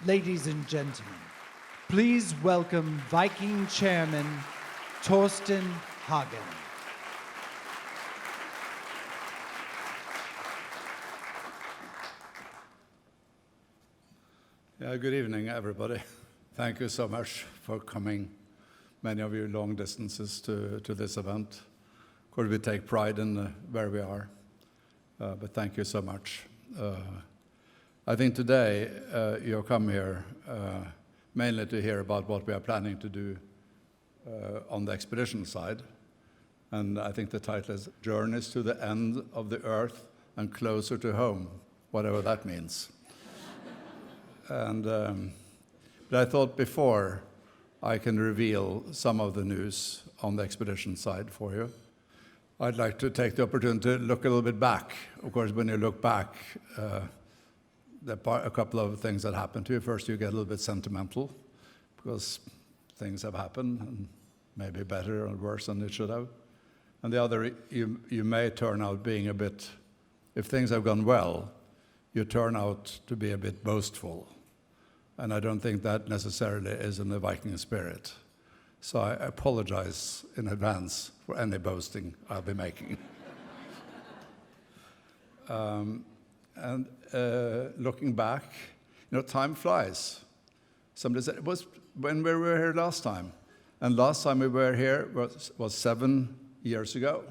Ladies and gentlemen, please welcome Viking Chairman Torstein Hagen. Good evening, everybody. Thank you so much for coming, many of you long distances to this event. Of course, we take pride in where we are, but thank you so much. I think today you'll come here mainly to hear about what we are planning to do on the expedition side. And I think the title is Journeys to the End of the Earth and Closer to Home, whatever that means. But I thought before I can reveal some of the news on the expedition side for you, I'd like to take the opportunity to look a little bit back. Of course, when you look back, there are a couple of things that happen to you. First, you get a little bit sentimental because things have happened, and maybe better or worse than it should have. And the other, you may turn out being a bit, if things have gone well, you turn out to be a bit boastful. And I don't think that necessarily is in the Viking spirit. So I apologize in advance for any boasting I'll be making. Looking back, time flies. Somebody said, it was when we were here last time. And last time we were here was 7 years ago.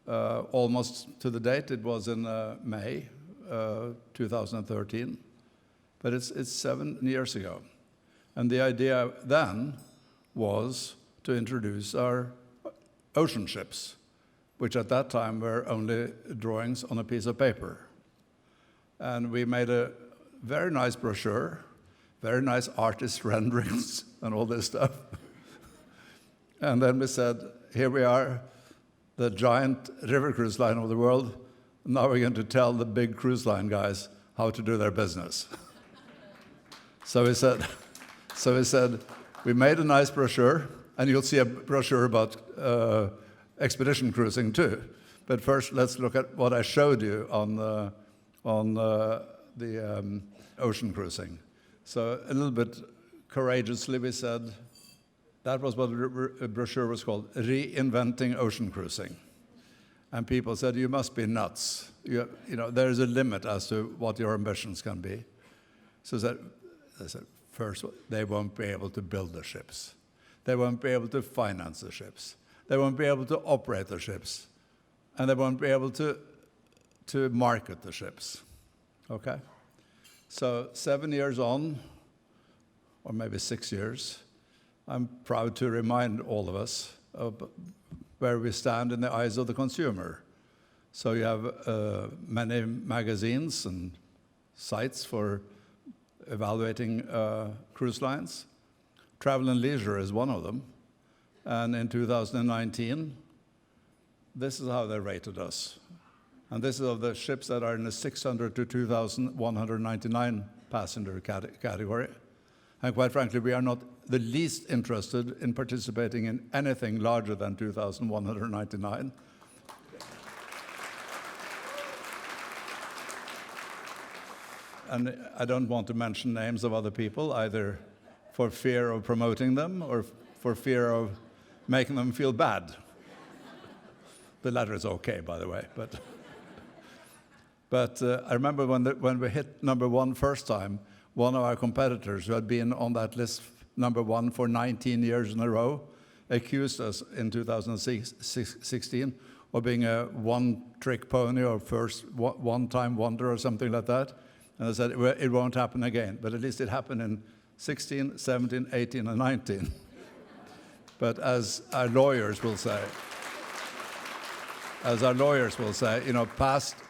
Almost to the date, it was in May 2013. But it's 7 years ago. And the idea then was to introduce our ocean ships, which at that time were only drawings on a piece of paper. And we made a very nice brochure, very nice artist renderings and all this stuff. And then we said, here we are, the giant river cruise line of the world. Now we're going to tell the big cruise line guys how to do their business. So we said, we made a nice brochure, and you'll see a brochure about expedition cruising too. But first, let's look at what I showed you on the ocean cruising. So a little bit courageously, we said, that was what the brochure was called, Reinventing Ocean Cruising. And people said, you must be nuts. There's a limit as to what your ambitions can be. So they said, first, they won't be able to build the ships. They won't be able to finance the ships. They won't be able to operate the ships. And they won't be able to market the ships. Okay? So 7 years on, or maybe 6 years, I'm proud to remind all of us of where we stand in the eyes of the consumer. So you have many magazines and sites for evaluating cruise lines. Travel and Leisure is one of them. And in 2019, this is how they rated us. And this is of the ships that are in the 600 to 2,199 passenger category. And quite frankly, we are not the least interested in participating in anything larger than 2,199. And I don't want to mention names of other people, either for fear of promoting them or for fear of making them feel bad. The latter is okay, by the way. But I remember when we hit number one first time, one of our competitors who had been on that list number one for 19 years in a row accused us in 2016 of being a one-trick pony or first one-time wonder or something like that. And I said, it won't happen again. But at least it happened in 16, 17, 18, and 19. But as our lawyers will say,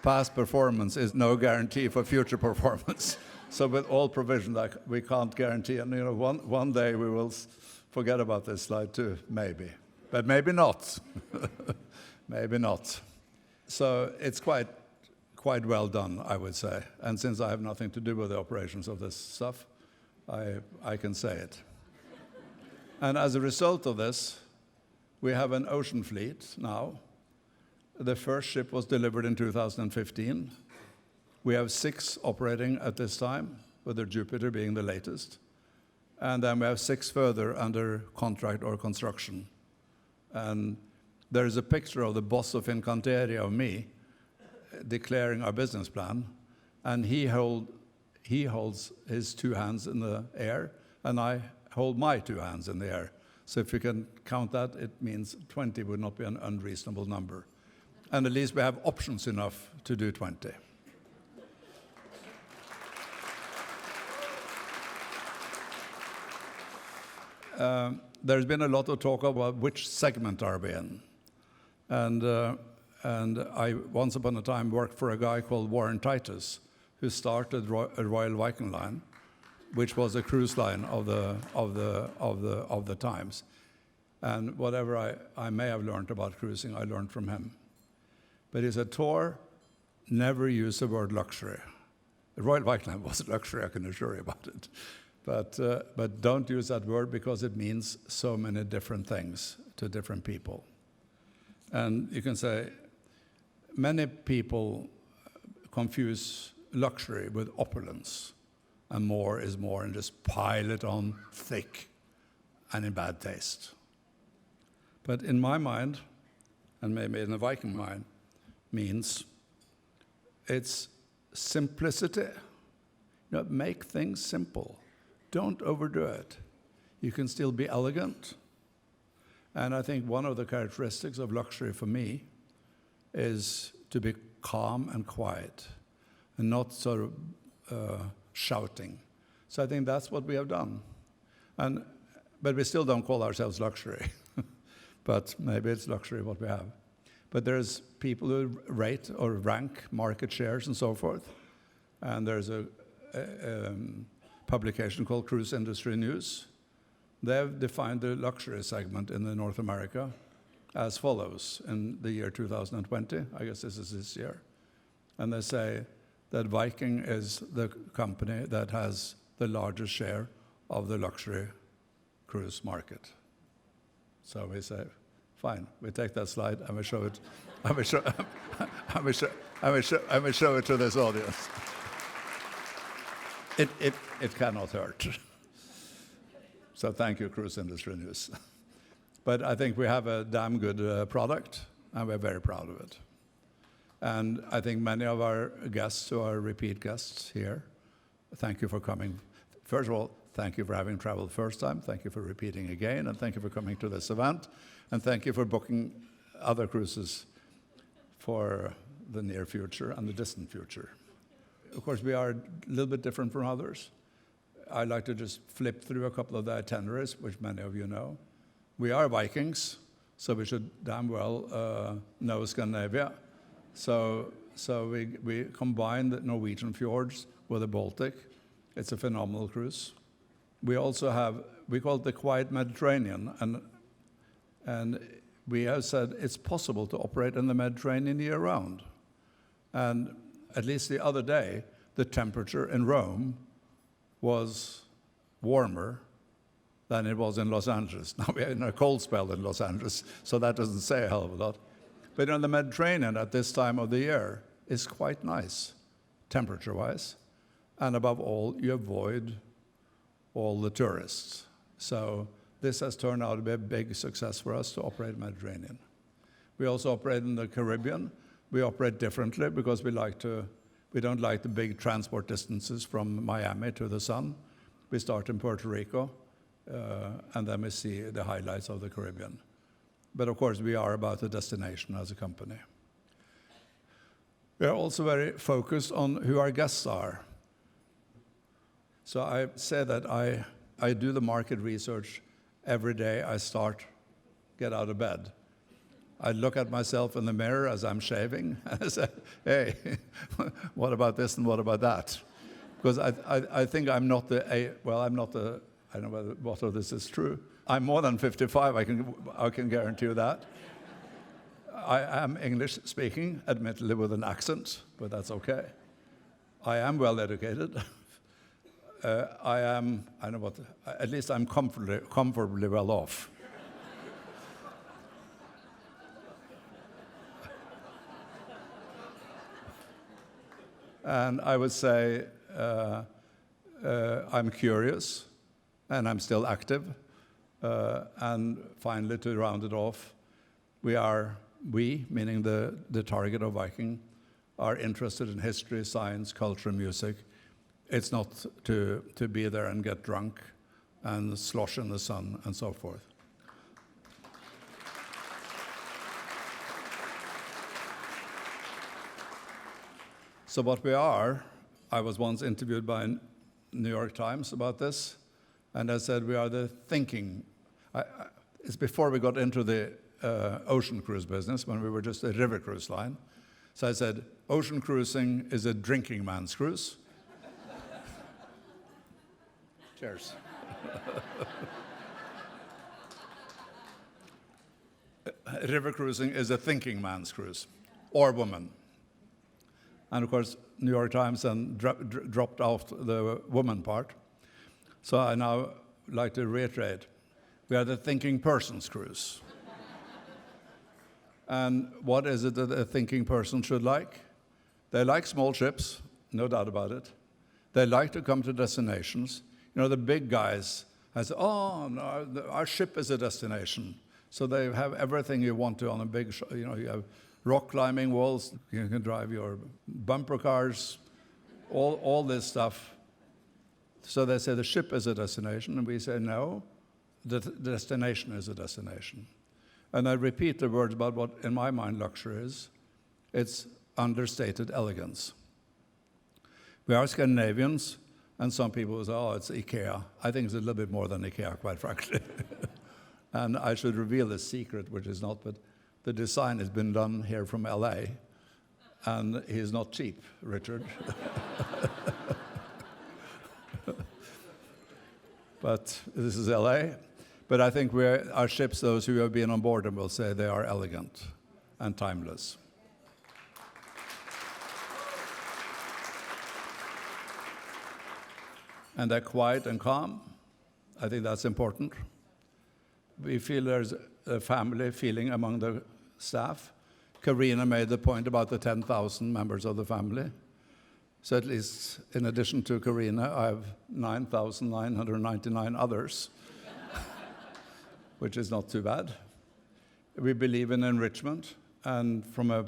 past performance is no guarantee for future performance. So with all provision, that we can't guarantee. And one day we will forget about this slide too, maybe. But maybe not. Maybe not. So it's quite well done, I would say. And since I have nothing to do with the operations of this stuff, I can say it. And as a result of this, we have an ocean fleet now. The first ship was delivered in 2015. We have 6 operating at this time. with the Jupiter being the latest. And then we have 6 further under contract or construction. And there is a picture of the boss of Fincantieri of me declaring our business plan, and he holds his 2 hands in the air, and I hold my 2 hands in the air. So if you can count that, it means 20 would not be an unreasonable number. And at least we have options enough to do 20. There's been a lot of talk about which segment are we in. And I, once upon a time, worked for a guy called Warren Titus, who started a Royal Viking Line, which was a cruise line of the times. And whatever I may have learned about cruising, I learned from him. But he said, Tor, never use the word luxury. The Royal Viking Line was luxury, I can assure you about it. But don't use that word because it means so many different things to different people. And you can say, many people confuse luxury with opulence, and more is more, and just pile it on thick and in bad taste. But in my mind, and maybe in the Viking mind, means it's simplicity. Make things simple. Don't overdo it. You can still be elegant. And I think one of the characteristics of luxury for me is to be calm and quiet and not sort of shouting. So I think that's what we have done. But we still don't call ourselves luxury. But maybe it's luxury what we have. But there's people who rate or rank market shares and so forth. And there's a publication called Cruise Industry News. They've defined the luxury segment in North America as follows in the year 2020. I guess this is this year. And they say that Viking is the company that has the largest share of the luxury cruise market. So we say, fine, we take that slide and we show it. And we show it to this audience. It cannot hurt. So thank you, Cruise Industry News. But I think we have a damn good product, and we're very proud of it. And I think many of our guests who are repeat guests here, thank you for coming. First of all, thank you for having traveled first time. Thank you for repeating again, and thank you for coming to this event. And thank you for booking other cruises for the near future and the distant future. Of course, we are a little bit different from others. I'd like to just flip through a couple of the itineraries, which many of you know. We are Vikings, so we should damn well know Scandinavia. So we combine the Norwegian fjords with the Baltic. It's a phenomenal cruise. We also have, we call it the Quiet Mediterranean, and we have said it's possible to operate in the Mediterranean year-round. And at least the other day, the temperature in Rome was warmer than it was in Los Angeles. Now we're in a cold spell in Los Angeles, so that doesn't say a hell of a lot. But in the Mediterranean at this time of the year is quite nice, temperature-wise. And above all, you avoid all the tourists. So this has turned out to be a big success for us to operate in the Mediterranean. We also operate in the Caribbean. We operate differently because we don't like the big transport distances from Miami to the sun. We start in Puerto Rico, and then we see the highlights of the Caribbean. But of course, we are about the destination as a company. We are also very focused on who our guests are. So I say that I do the market research every day I get out of bed. I look at myself in the mirror as I'm shaving, and I say, hey, what about this and what about that? Because I think I'm not I don't know whether this is true. I'm more than 55, I can guarantee you that. I am English speaking, admittedly with an accent, but that's okay. I am well educated. At least I'm comfortably well off. And I would say I'm curious, and I'm still active. And finally, to round it off, we, meaning the target of Viking, are interested in history, science, culture, music. It's not to be there and get drunk and slosh in the sun and so forth. So what we are, I was once interviewed by New York Times about this, and I said we are the thinking. It's before we got into the ocean cruise business, when we were just a river cruise line. So I said, ocean cruising is a drinking man's cruise. Cheers. River cruising is a thinking man's cruise, or woman. And of course, New York Times then dropped out the woman part. So I now like to reiterate, we are the thinking person's cruise. And what is it that a thinking person should like? They like small ships, no doubt about it. They like to come to destinations. You know, the big guys say, oh, no, our ship is a destination. So they have everything you want to on a big ship. You know, you have rock climbing walls, you can drive your bumper cars, all this stuff. So they say the ship is a destination, and we say no, the destination is a destination. And I repeat the words about what, in my mind, luxury is. It's understated elegance. We are Scandinavians, and some people will say, oh, it's IKEA. I think it's a little bit more than IKEA, quite frankly. And I should reveal a secret, which is not, but the design has been done here from LA, and he's not cheap, Richard. But this is LA. But I think our ships, those who have been on board them, will say they are elegant and timeless. And they're quiet and calm. I think that's important. We feel there's a family feeling among the staff. Karina made the point about the 10,000 members of the family. So at least, in addition to Karina, I have 9,999 others, which is not too bad. We believe in enrichment, and from a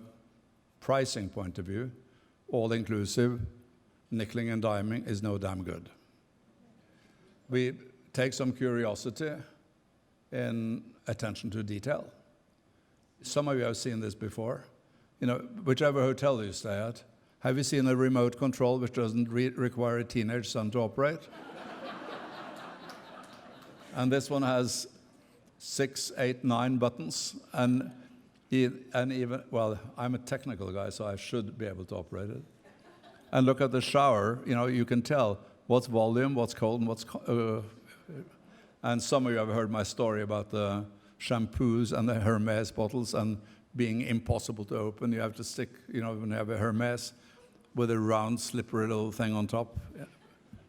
pricing point of view, all-inclusive, nickeling and diming is no damn good. We take some curiosity in attention to detail. Some of you have seen this before. You know, whichever hotel you stay at, have you seen a remote control which doesn't require a teenage son to operate? And this one has 6, 8, 9 buttons, and even, well, I'm a technical guy, so I should be able to operate it. And look at the shower, you know, you can tell what's volume, what's cold, and what's and some of you have heard my story about the shampoos and the Hermes bottles and being impossible to open. You have to stick, you know, when you have a Hermes with a round, slippery little thing on top, and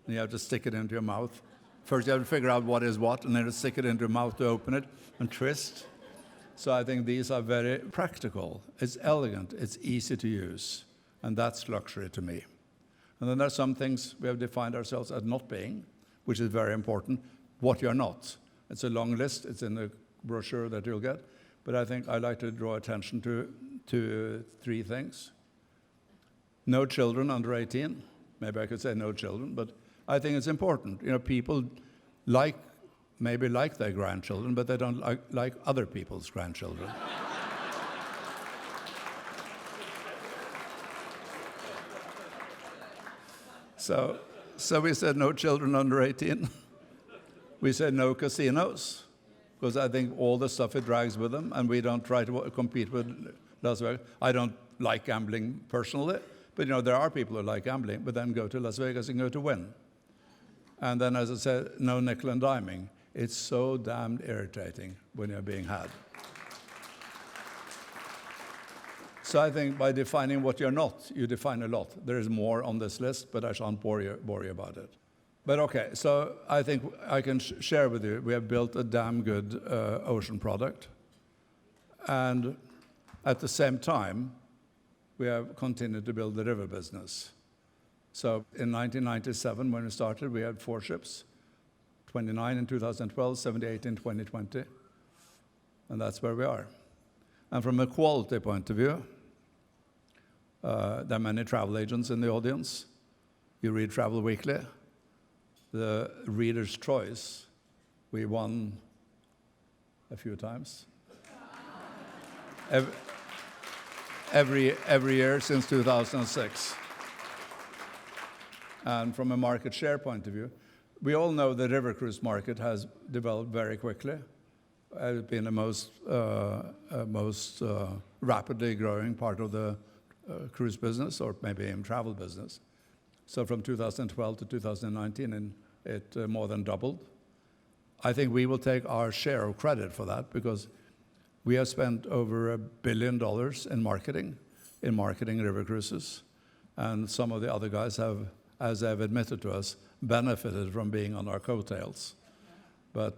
you have to stick it into your mouth. First, you have to figure out what is what, and then you stick it into your mouth to open it and twist. So I think these are very practical. It's elegant. It's easy to use. And that's luxury to me. And then there are some things we have defined ourselves as not being, which is very important, what you're not. It's a long list. It's in the brochure that you'll get. But I think I'd like to draw attention to 3 things. No children under 18. Maybe I could say no children, but I think it's important. You know, people maybe like their grandchildren, but they don't like other people's grandchildren. So we said no children under 18. We said no casinos, because I think all the stuff it drags with them, and we don't try to compete with Las Vegas. I don't like gambling personally, but you know, there are people who like gambling, but then go to Las Vegas and go to win. And then, as I said, no nickel and diming. It's so damned irritating when you're being had. So I think by defining what you're not, you define a lot. There is more on this list, but I shan't bore you about it. But okay, so I think I can share with you, we have built a damn good ocean product. And at the same time, we have continued to build the river business. So in 1997, when we started, we had 4 ships, 29 in 2012, 78 in 2020, and that's where we are. And from a quality point of view, there are many travel agents in the audience. You read Travel Weekly. The Reader's Choice, we won a few times. Every year since 2006. And from a market share point of view, we all know the river cruise market has developed very quickly. It's been the most rapidly growing part of the cruise business, or maybe even travel business. So from 2012 to 2019, it more than doubled. I think we will take our share of credit for that, because we have spent over $1 billion in marketing river cruises. And some of the other guys have, as they've admitted to us, benefited from being on our coattails. But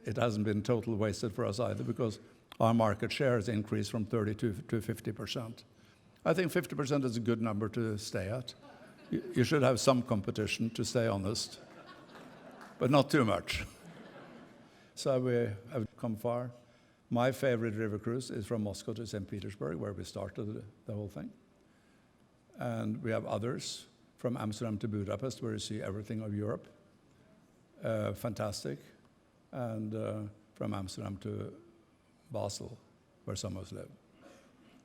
it hasn't been total wasted for us either, because our market share has increased from 32 to 50%. I think 50% is a good number to stay at. You should have some competition, to stay honest, but not too much. So we have come far. My favorite river cruise is from Moscow to St. Petersburg, where we started the whole thing. And we have others from Amsterdam to Budapest, where you see everything of Europe. Fantastic. And from Amsterdam to Basel, where some of us live.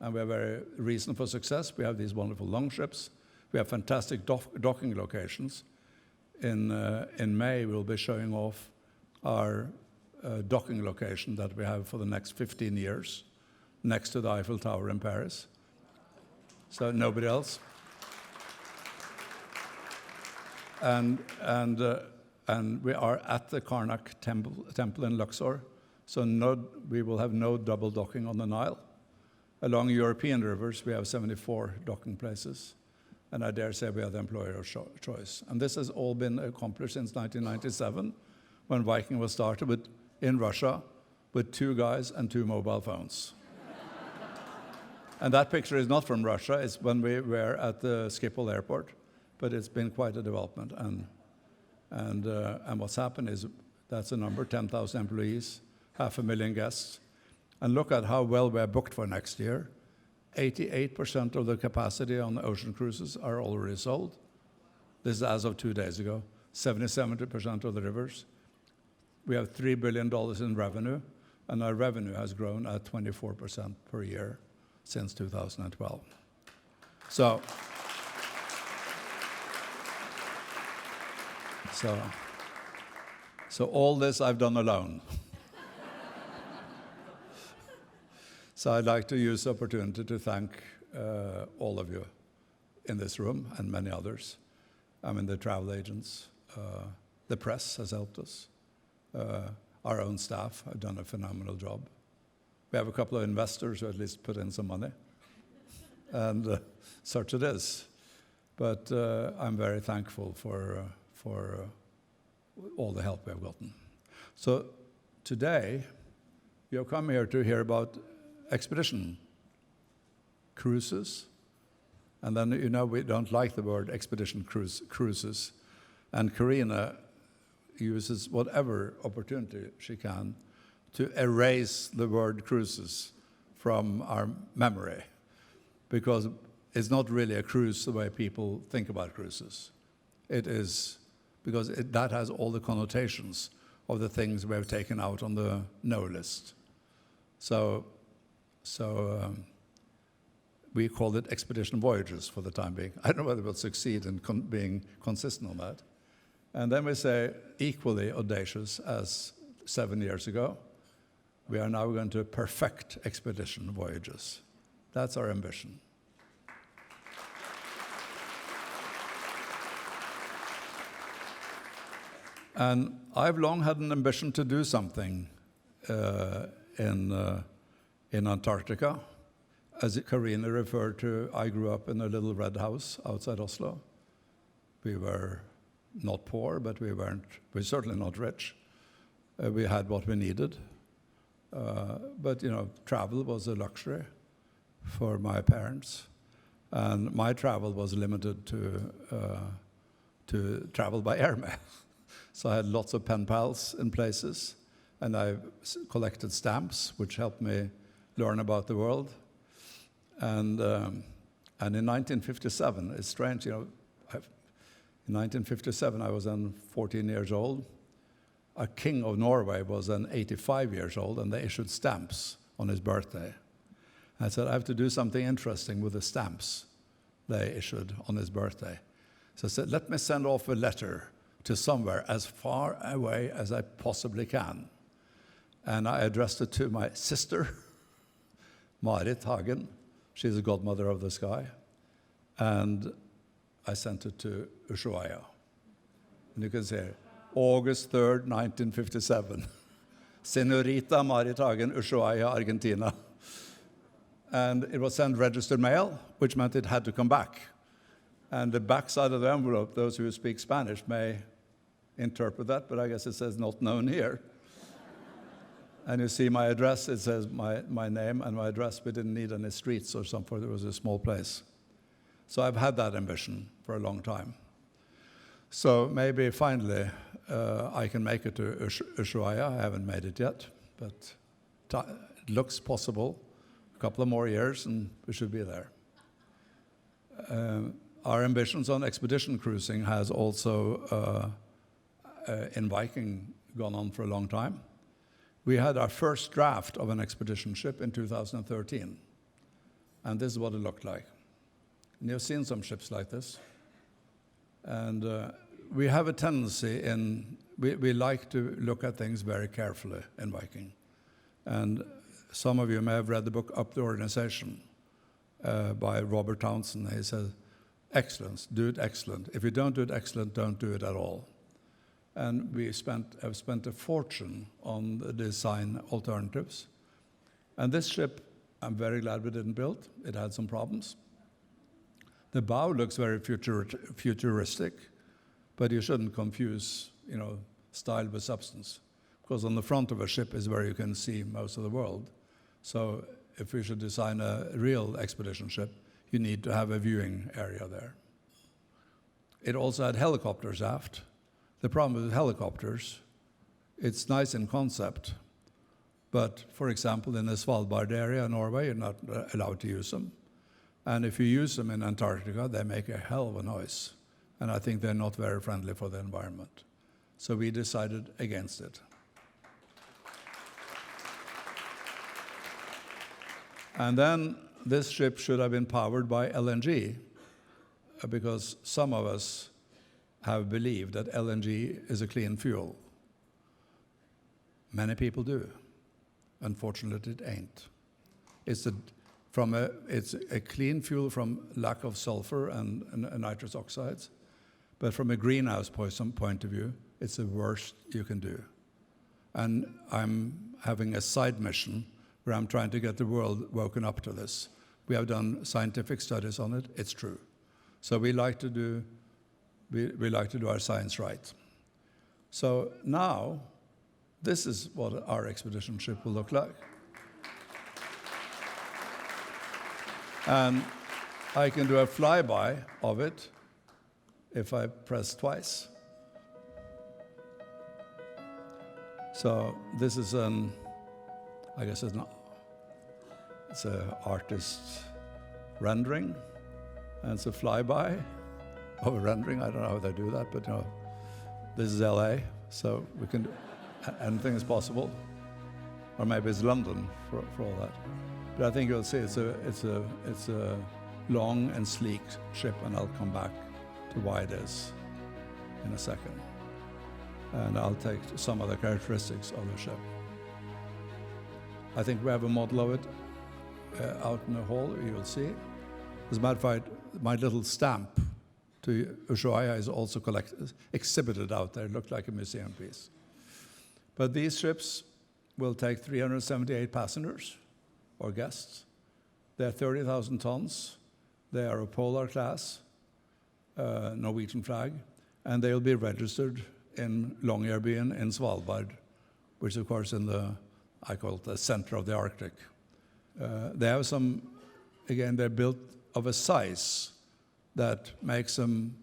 And we have very reason for success. We have these wonderful longships. We have fantastic docking locations. In May, we'll be showing off our docking location that we have for the next 15 years, next to the Eiffel Tower in Paris. So nobody else. And we are at the Karnak temple in Luxor, so we will have no double docking on the Nile. Along European rivers, we have 74 docking places, and I dare say we are the employer of choice. And this has all been accomplished since 1997, when Viking was started in Russia with 2 guys and 2 mobile phones. And that picture is not from Russia, it's when we were at the Schiphol airport, but it's been quite a development. And what's happened is, that's a number, 10,000 employees, 500,000 guests. And look at how well we're booked for next year. 88% of the capacity on the ocean cruises are already sold. This is as of 2 days ago. 70% of the rivers. We have $3 billion in revenue, and our revenue has grown at 24% per year since 2012. So all this I've done alone. So I'd like to use the opportunity to thank all of you in this room and many others. I mean, the travel agents, the press has helped us. Our own staff have done a phenomenal job. We have a couple of investors who at least put in some money. And such it is. But I'm very thankful for all the help we have gotten. So today, you have come here to hear about expedition cruises. And then, you know, we don't like the word expedition cruises. And Karina uses whatever opportunity she can to erase the word cruises from our memory, because it's not really a cruise the way people think about cruises. It is, because that has all the connotations of the things we have taken out on the no list. So we call it expedition voyages for the time being. I don't know whether we'll succeed in being consistent on that. And then we say, equally audacious as 7 years ago, we are now going to perfect expedition voyages. That's our ambition. And I've long had an ambition to do something in Antarctica. As Karina referred to, I grew up in a little red house outside Oslo. We were not poor, but we're certainly not rich. We had what we needed. But, you know, travel was a luxury for my parents. And my travel was limited to travel by airmail. So I had lots of pen pals in places, and I collected stamps, which helped me learn about the world. And in 1957, it's strange, in 1957 I was then 14 years old. A king of Norway was then 85 years old, and they issued stamps on his birthday. I said, I have to do something interesting with the stamps they issued on his birthday. So I said, let me send off a letter to somewhere as far away as I possibly can. And I addressed it to my sister, Marit Hagen. She's the godmother of the sky. And I sent it to Ushuaia. And you can see here, August 3rd, 1957. Senorita Marit Hagen, Ushuaia, Argentina. And it was sent registered mail, which meant it had to come back. And the backside of the envelope, those who speak Spanish may interpret that, but I guess it says not known here. And you see my address, it says my name and my address. We didn't need any streets or something, it was a small place. So I've had that ambition for a long time. So maybe finally I can make it to Ushuaia. I haven't made it yet, but it looks possible. A couple of more years and we should be there. Our ambitions on expedition cruising has also, in Viking, gone on for a long time. We had our first draft of an expedition ship in 2013, and this is what it looked like. And you've seen some ships like this. And we have a tendency we like to look at things very carefully in Viking. And some of you may have read the book Up the Organization by Robert Townsend. He says, excellence, do it excellent. If you don't do it excellent, don't do it at all. And we have spent a fortune on the design alternatives. And this ship, I'm very glad we didn't build. It had some problems. The bow looks very futuristic, but you shouldn't confuse, style with substance. Because on the front of a ship is where you can see most of the world. So if we should design a real expedition ship, you need to have a viewing area there. It also had helicopters aft. The problem with helicopters, it's nice in concept, but for example, in the Svalbard area in Norway, you're not allowed to use them. And if you use them in Antarctica, they make a hell of a noise. And I think they're not very friendly for the environment. So we decided against it. And then this ship should have been powered by LNG, because some of us have believed that LNG is a clean fuel. Many people do. Unfortunately, it ain't. It's a clean fuel from lack of sulfur and nitrous oxides, but from a greenhouse point of view, it's the worst you can do. And I'm having a side mission where I'm trying to get the world woken up to this. We have done scientific studies on it. It's true. So we like to do our science right. So now, this is what our expedition ship will look like. And I can do a flyby of it if I press twice. So this is I guess it's an artist's rendering, and it's a flyby of a rendering. I don't know how they do that, but this is LA, so we can do anything is possible. Or maybe it's London for all that. But I think you'll see it's a long and sleek ship, and I'll come back to why it is in a second. And I'll take some of the characteristics of the ship. I think we have a model of it out in the hall, you'll see. As a matter of fact, my little stamp to Ushuaia is also exhibited out there. It looked like a museum piece. But these ships will take 378 passengers or guests. They're 30,000 tons. They are a polar class, Norwegian flag, and they'll be registered in Longyearbyen in Svalbard, which of course I call it the center of the Arctic. They have they're built of a size that makes them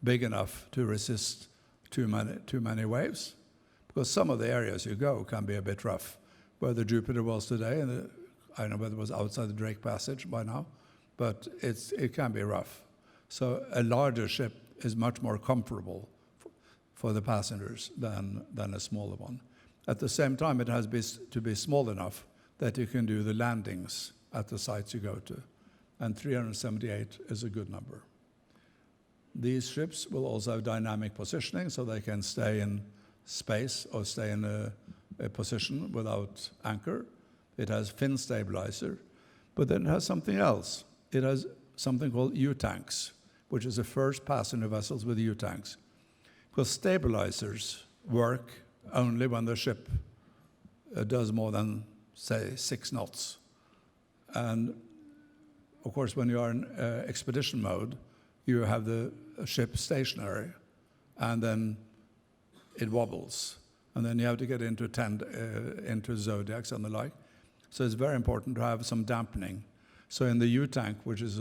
big enough to resist too many waves. Because some of the areas you go can be a bit rough. Where the Jupiter was today, and I don't know whether it was outside the Drake Passage by now, but it can be rough. So a larger ship is much more comfortable for the passengers than a smaller one. At the same time, it has to be small enough that you can do the landings at the sites you go to. And 378 is a good number. These ships will also have dynamic positioning, so they can stay in space or stay in a position without anchor. It has fin stabilizer, but then it has something else. It has something called U-tanks, which is the first passenger vessels with U-tanks. Because stabilizers work only when the ship does more than, say, 6 knots. And of course, when you are in expedition mode, you have the ship stationary, and then it wobbles. And then you have to get into zodiacs and the like. So it's very important to have some dampening. So in the U-tank, which is,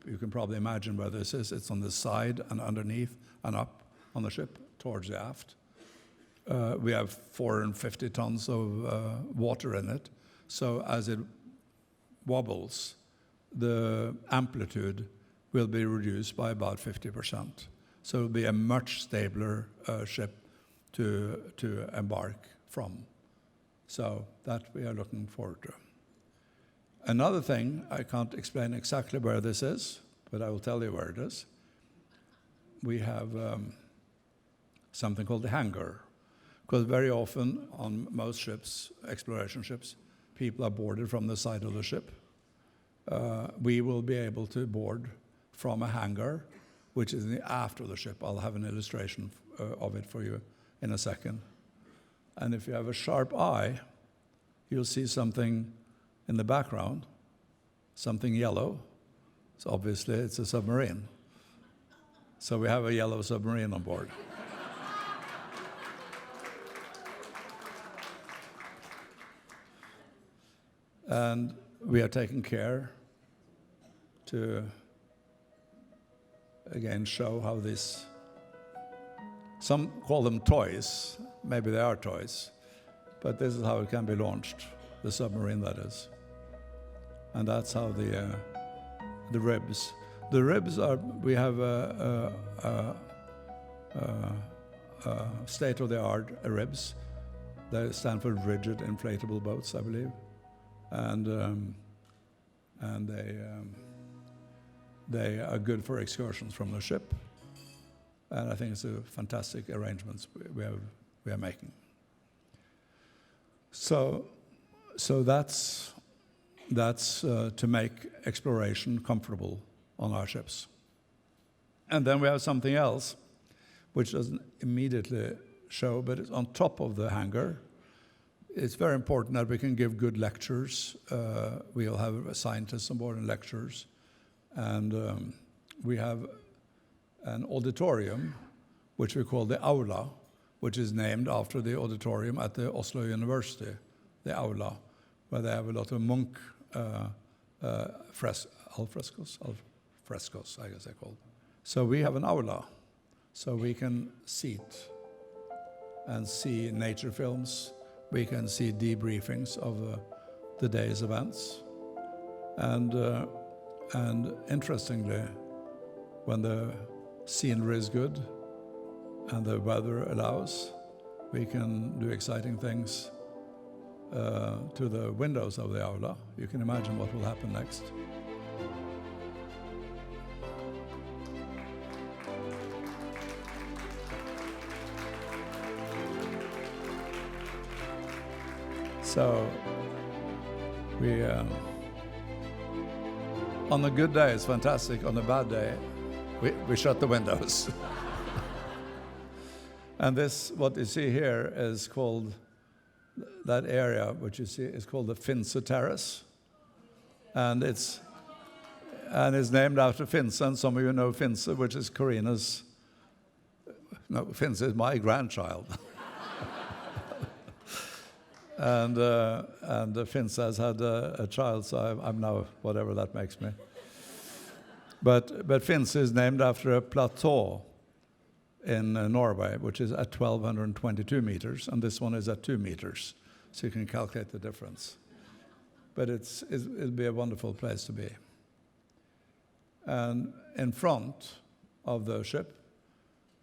you can probably imagine where this is, it's on the side and underneath and up on the ship towards the aft. We have 450 tons of water in it. So as it wobbles, the amplitude will be reduced by about 50%. So it'll be a much stabler ship to embark from. So that we are looking forward to. Another thing, I can't explain exactly where this is, but I will tell you where it is. We have something called the hangar. Because very often on most ships, exploration ships, people are boarded from the side of the ship. We will be able to board from a hangar, which is in the aft of the ship. I'll have an illustration of it for you in a second. And if you have a sharp eye, you'll see something in the background, something yellow. So obviously it's a submarine. So we have a yellow submarine on board. And we are taking care to, again, show how this, some call them toys, maybe they are toys, but this is how it can be launched, the submarine that is. And that's how the ribs are, we have a state-of-the-art ribs. They stand for rigid inflatable boats, I believe. And they are good for excursions from the ship. And I think it's a fantastic arrangements we are making. So that's to make exploration comfortable on our ships. And then we have something else, which doesn't immediately show, but it's on top of the hangar. It's very important that we can give good lectures. We'll have scientists on board and lecturers. And we have an auditorium, which we call the Aula, which is named after the auditorium at the Oslo University, the Aula, where they have a lot of monk frescoes, I guess they're called. So we have an Aula, so we can sit and see nature films. We can see debriefings of the day's events. And interestingly, when the scenery is good and the weather allows, we can do exciting things to the windows of the Aula. You can imagine what will happen next. So we, on a good day, it's fantastic. On a bad day, we shut the windows. And this, what you see here, is called, that area which you see is called the Finse Terrace. And it's named after Finse, and some of you know Finse, which is Karina's, no, Finse is my grandchild. And Finse has had a child, so I'm now whatever that makes me. But Finse is named after a plateau in Norway, which is at 1,222 meters, and this one is at 2 meters, so you can calculate the difference. But it'll be a wonderful place to be. And in front of the ship,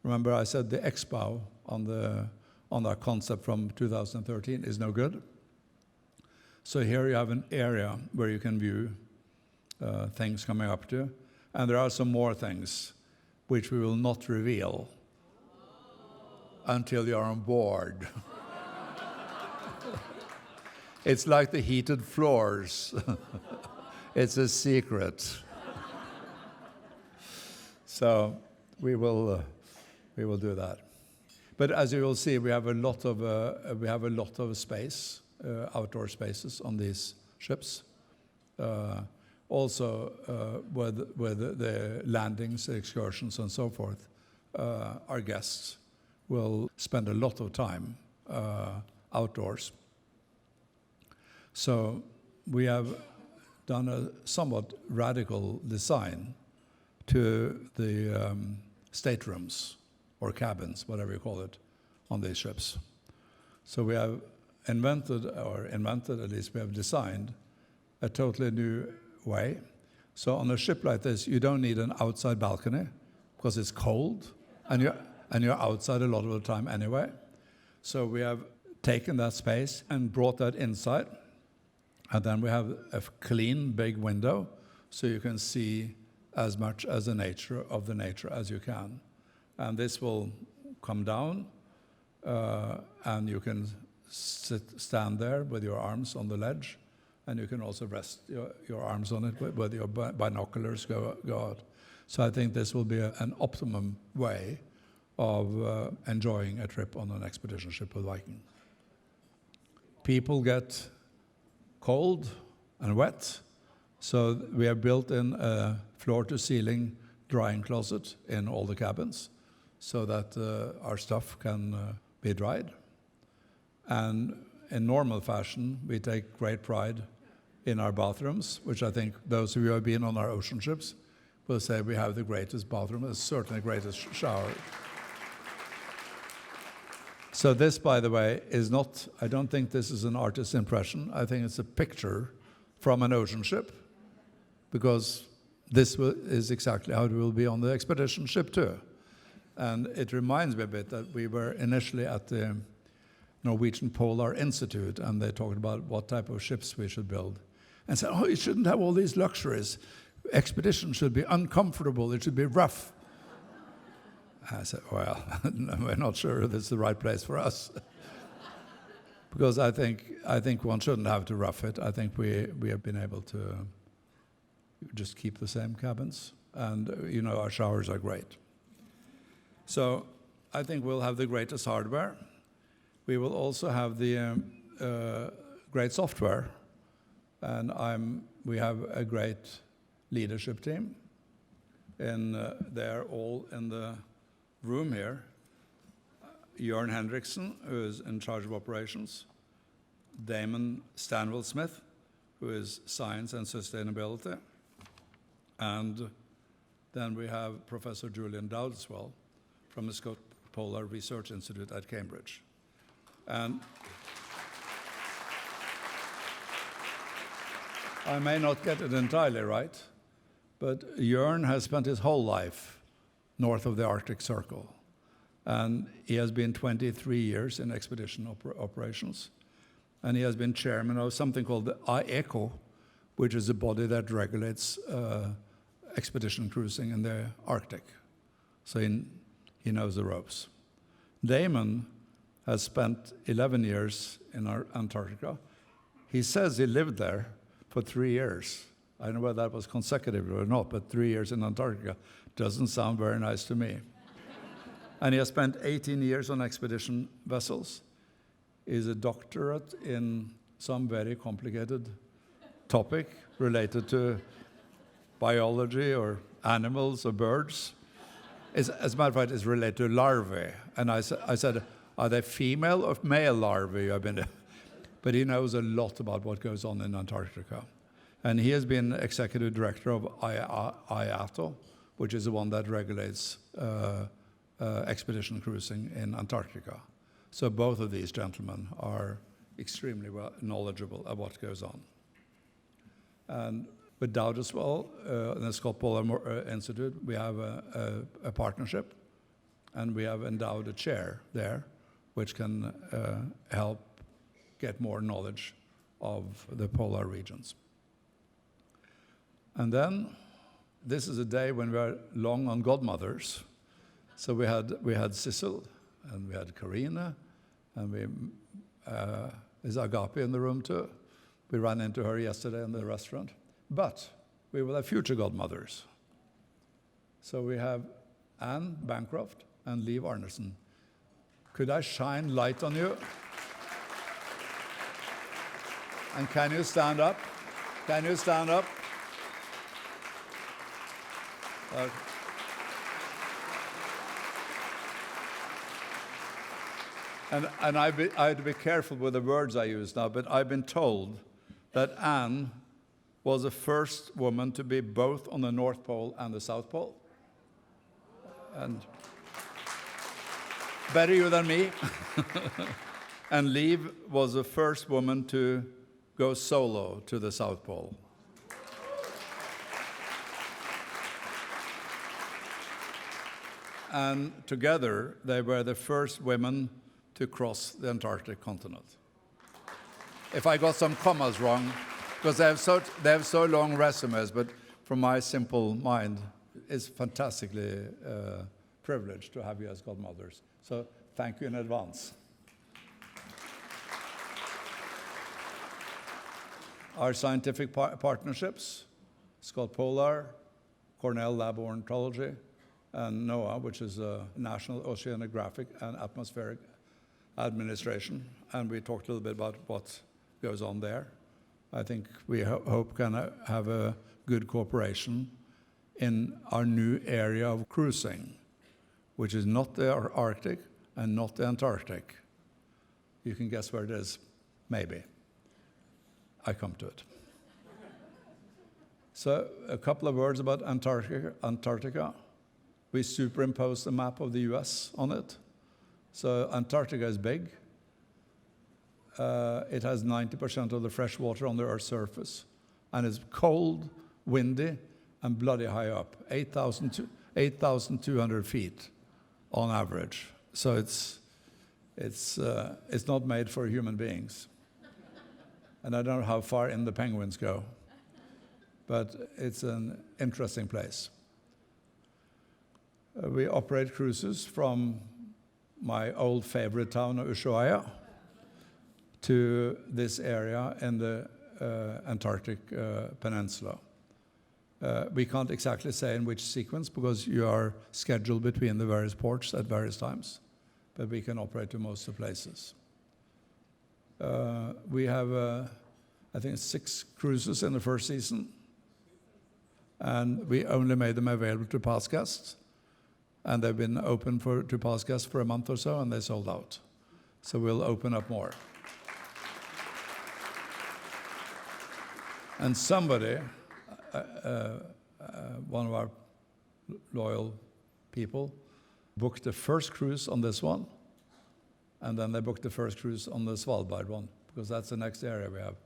remember I said the X-bow on our concept from 2013 is no good. So here you have an area where you can view things coming up to, and there are some more things which we will not reveal until you're on board. It's like the heated floors. It's a secret. So we will do that. But as you will see, we have a lot of space, outdoor spaces on these ships. Also, with the landings, excursions, and so forth, our guests will spend a lot of time outdoors. So we have done a somewhat radical design to the staterooms or cabins, whatever you call it, on these ships. So we have invented, at least we have designed, a totally new way. So on a ship like this, you don't need an outside balcony because it's cold, and you're outside a lot of the time anyway. So we have taken that space and brought that inside, and then we have a clean, big window, so you can see as much as the nature as you can. And this will come down, and you can stand there with your arms on the ledge, and you can also rest your arms on it with your binoculars go out. So I think this will be an optimum way of enjoying a trip on an expedition ship with Viking. People get cold and wet, so we have built in a floor-to-ceiling drying closet in all the cabins so that our stuff can be dried. And in normal fashion, we take great pride in our bathrooms, which I think those of you who have been on our ocean ships will say we have the greatest bathroom, it's certainly the greatest shower. So this, by the way, is not, I don't think this is an artist's impression. I think it's a picture from an ocean ship, because this is exactly how it will be on the expedition ship too. And it reminds me a bit that we were initially at the Norwegian Polar Institute, and they talked about what type of ships we should build. And said, oh, you shouldn't have all these luxuries. Expedition should be uncomfortable, it should be rough. I said, well, we're not sure this is the right place for us. Because I think one shouldn't have to rough it. I think we have been able to just keep the same cabins. And, our showers are great. So I think we'll have the greatest hardware. We will also have the great software. And we have a great leadership team. And they're all in the room here. Jørn Henriksen, who is in charge of operations. Damon Stanwell-Smith, who is science and sustainability. And then we have Professor Julian Dowdeswell from the Scott Polar Research Institute at Cambridge. And I may not get it entirely right, but Jørn has spent his whole life north of the Arctic Circle. And he has been 23 years in expedition operations. And he has been chairman of something called the IECO, which is a body that regulates expedition cruising in the Arctic. So he knows the ropes. Damon has spent 11 years in Antarctica. He says he lived there for 3 years. I don't know whether that was consecutive or not, but 3 years in Antarctica doesn't sound very nice to me. And he has spent 18 years on expedition vessels. He's a doctorate in some very complicated topic related to biology or animals or birds. As a matter of fact, it's related to larvae. And I said, are they female or male larvae? But he knows a lot about what goes on in Antarctica. And he has been executive director of IATO, which is the one that regulates expedition cruising in Antarctica. So both of these gentlemen are extremely well knowledgeable of what goes on. And with Dowd as well, in the Scott Polar Institute, we have a partnership, and we have endowed a chair there, which can help get more knowledge of the polar regions. And then, this is a day when we are long on godmothers. So we had Sissel, and we had Karina, and is Agapi in the room too? We ran into her yesterday in the restaurant. But we will have future godmothers. So we have Anne Bancroft and Liv Arnesen. Could I shine light on you? And can you stand up? Can you stand up? And I had to be careful with the words I use now, but I've been told that Anne was the first woman to be both on the North Pole and the South Pole. And better you than me. And Liv was the first woman to go solo to the South Pole. And together, they were the first women to cross the Antarctic continent. If I got some commas wrong, because they have so long resumes, but from my simple mind, it's fantastically privileged to have you as godmothers. So thank you in advance. Our scientific partnerships, Scott Polar, Cornell Lab of Ornithology, and NOAA, which is a National Oceanographic and Atmospheric Administration. And we talked a little bit about what goes on there. I think we hope can have a good cooperation in our new area of cruising, which is not the Arctic and not the Antarctic. You can guess where it is, maybe. I come to it. So a couple of words about Antarctica. We superimposed a map of the US on it. So Antarctica is big. It has 90% of the fresh water on the Earth's surface, and it's cold, windy, and bloody high up, 8,200 feet on average. So it's not made for human beings. And I don't know how far in the penguins go, but it's an interesting place. We operate cruises from my old favorite town of Ushuaia to this area in the Antarctic Peninsula. We can't exactly say in which sequence because you are scheduled between the various ports at various times, but we can operate to most of the places. We have, I think, 6 cruises in the first season, and we only made them available to past guests, and they've been open to past guests for a month or so, and they sold out. So we'll open up more. And somebody, one of our loyal people, booked the first cruise on this one, and then they booked the first cruise on the Svalbard one, because that's the next area we have.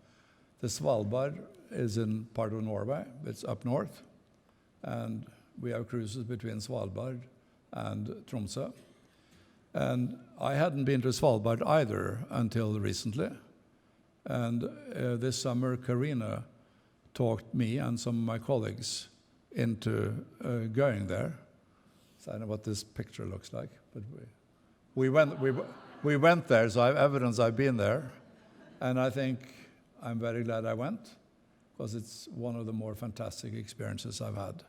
The Svalbard is in part of Norway. It's up north, and we have cruises between Svalbard and Tromsø. And I hadn't been to Svalbard either until recently. And this summer, Karina talked me and some of my colleagues into going there. So I don't know what this picture looks like, but we went there, so I have evidence I've been there. And I think I'm very glad I went, because it's one of the more fantastic experiences I've had.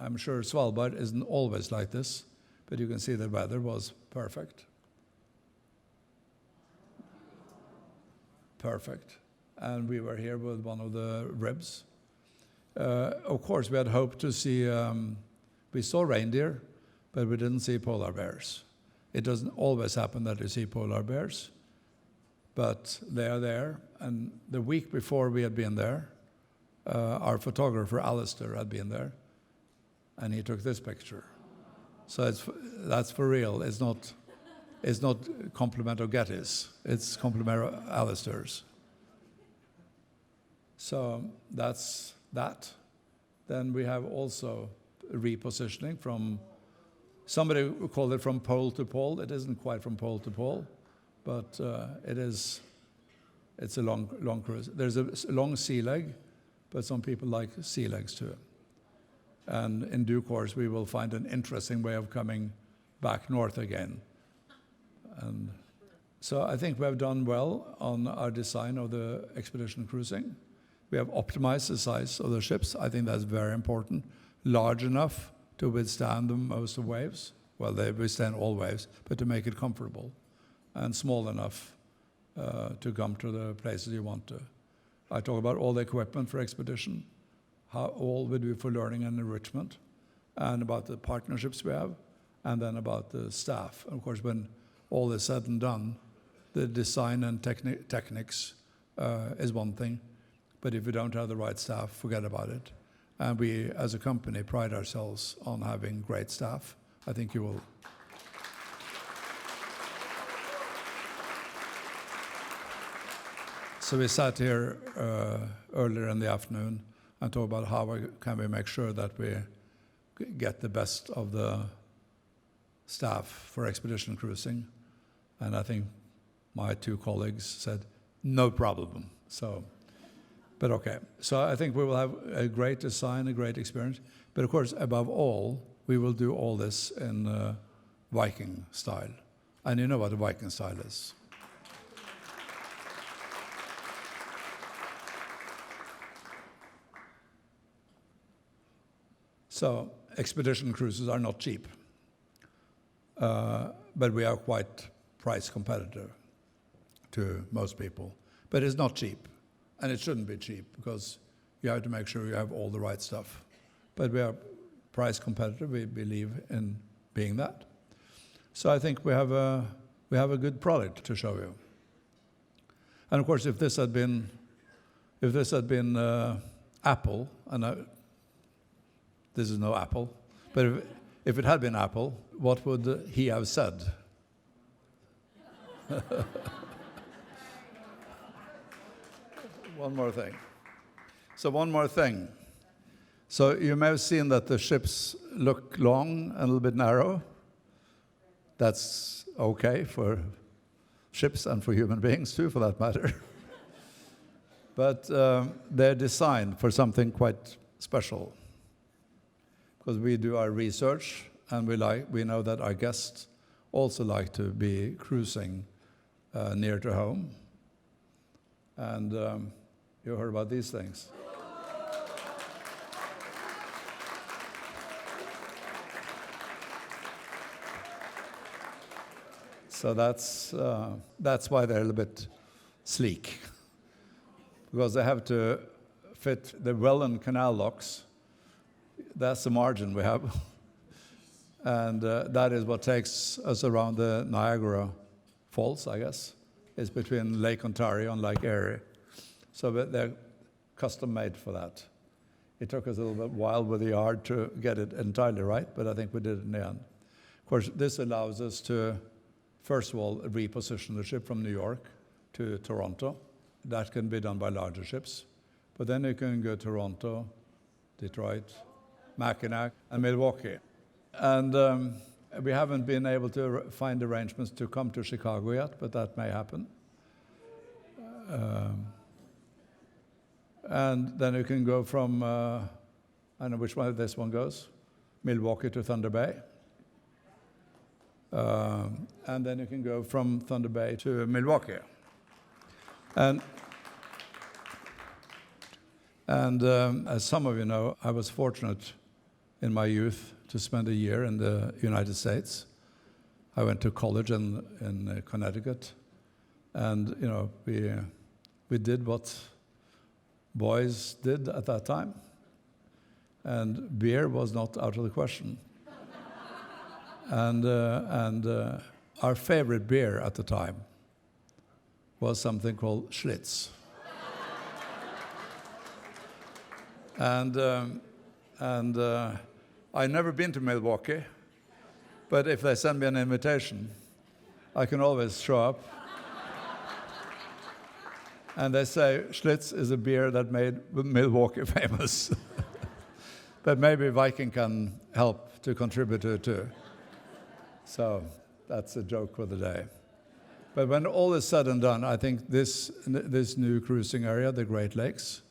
I'm sure Svalbard isn't always like this, but you can see the weather was perfect. Perfect. And we were here with one of the ribs. Of course, we had hoped to see, we saw reindeer, but we didn't see polar bears. It doesn't always happen that you see polar bears, but they are there. And the week before we had been there, our photographer Alistair had been there, and he took this picture. So that's for real. It's not compliment of Getty's. It's compliment of Alistair's. So that's that. Then we have also repositioning from, somebody called it from pole to pole. It isn't quite from pole to pole, but it's a long cruise. There's a long sea leg, but some people like sea legs too. And in due course, we will find an interesting way of coming back north again. And so I think we have done well on our design of the expedition cruising. We have optimized the size of the ships. I think that's very important. Large enough to withstand the most of waves. Well, they withstand all waves, but to make it comfortable. And small enough to come to the places you want to. I talk about all the equipment for expedition, how all we do for learning and enrichment, and about the partnerships we have, and then about the staff. Of course, when all is said and done, the design and techniques is one thing, but if you don't have the right staff, forget about it. And we, as a company, pride ourselves on having great staff. I think you will. So we sat here earlier in the afternoon and talked about how can we make sure that we get the best of the staff for expedition cruising. And I think my two colleagues said, no problem. So, but okay. So I think we will have a great design, a great experience. But of course, above all, we will do all this in Viking style. And you know what the Viking style is. So expedition cruises are not cheap, but we are quite price competitive to most people. But it's not cheap, and it shouldn't be cheap because you have to make sure you have all the right stuff. But we are price competitive. We believe in being that. So I think we have a good product to show you. And of course, if this had been Apple, and this is no Apple, but if it had been Apple, what would he have said? One more thing. So one more thing. So you may have seen that the ships look long and a little bit narrow. That's okay for ships and for human beings too, for that matter. But they're designed for something quite special. Because we do our research, and we know that our guests also like to be cruising near to home. And you heard about these things. So that's why they're a little bit sleek, because they have to fit the Welland canal locks. That's the margin we have. And that is what takes us around the Niagara Falls, I guess. It's between Lake Ontario and Lake Erie. So they're custom made for that. It took us a little bit while with the yard to get it entirely right, but I think we did it in the end. Of course, this allows us to, first of all, reposition the ship from New York to Toronto. That can be done by larger ships. But then you can go to Toronto, Detroit, Mackinac, and Milwaukee. And we haven't been able to find arrangements to come to Chicago yet, but that may happen. And then you can go from, I don't know which way this one goes, Milwaukee to Thunder Bay. And then you can go from Thunder Bay to Milwaukee. And as some of you know, I was fortunate in my youth to spend a year in the United States. I went to college in Connecticut, and we did what boys did at that time, and beer was not out of the question. And our favorite beer at the time was something called Schlitz. And I've never been to Milwaukee, but if they send me an invitation, I can always show up. And they say Schlitz is a beer that made Milwaukee famous. But maybe Viking can help to contribute to it too. So that's a joke for the day. But when all is said and done, I think this new cruising area, the Great Lakes,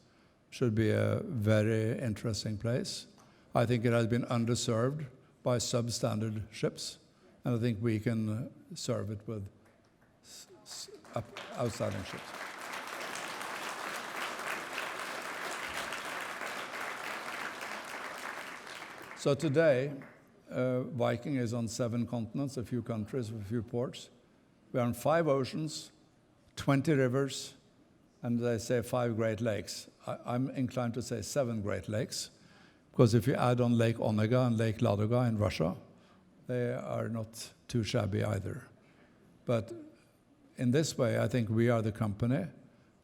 should be a very interesting place. I think it has been underserved by substandard ships, and I think we can serve it with outstanding ships. So today, Viking is on 7 continents, a few countries, a few ports. We are on 5 oceans, 20 rivers, and they say 5 Great Lakes. I'm inclined to say 7 Great Lakes, because if you add on Lake Onega and Lake Ladoga in Russia, they are not too shabby either. But in this way, I think we are the company,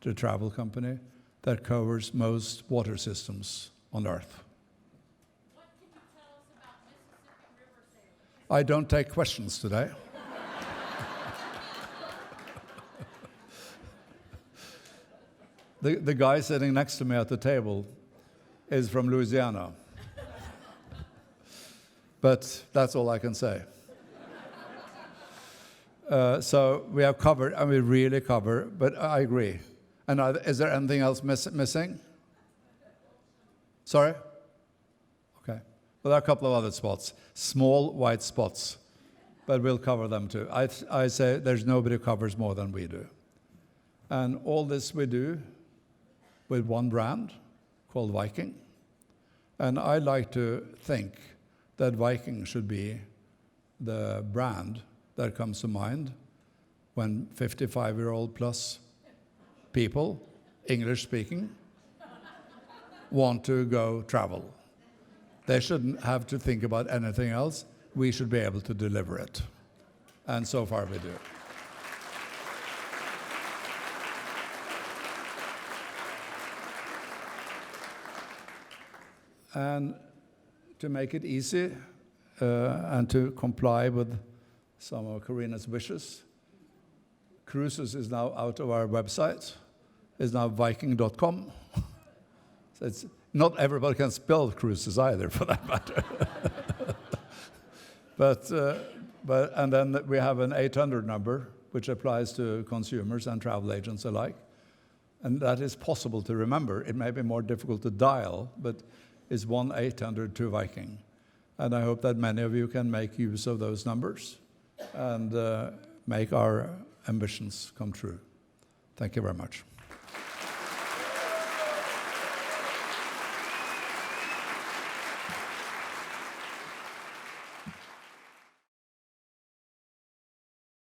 the travel company, that covers most water systems on Earth. What can you tell us about Mississippi River sailing? I don't take questions today. The guy sitting next to me at the table is from Louisiana. But that's all I can say. So we have covered, and we really cover, but I agree. And is there anything else missing? Sorry? Okay. Well, there are a couple of other spots, small white spots, but we'll cover them too. I say there's nobody who covers more than we do. And all this we do with one brand called Viking. And I like to think that Viking should be the brand that comes to mind when 55-year-old plus people, English speaking, want to go travel. They shouldn't have to think about anything else. We should be able to deliver it. And so far we do. And to make it easy and to comply with some of Karina's wishes, cruises is now out of our website. It's now Viking.com. So it's not everybody can spell cruises either, for that matter. And then we have an 800 number, which applies to consumers and travel agents alike. And that is possible to remember. It may be more difficult to dial, but it's 1-800-2-Viking. And I hope that many of you can make use of those numbers and make our ambitions come true. Thank you very much.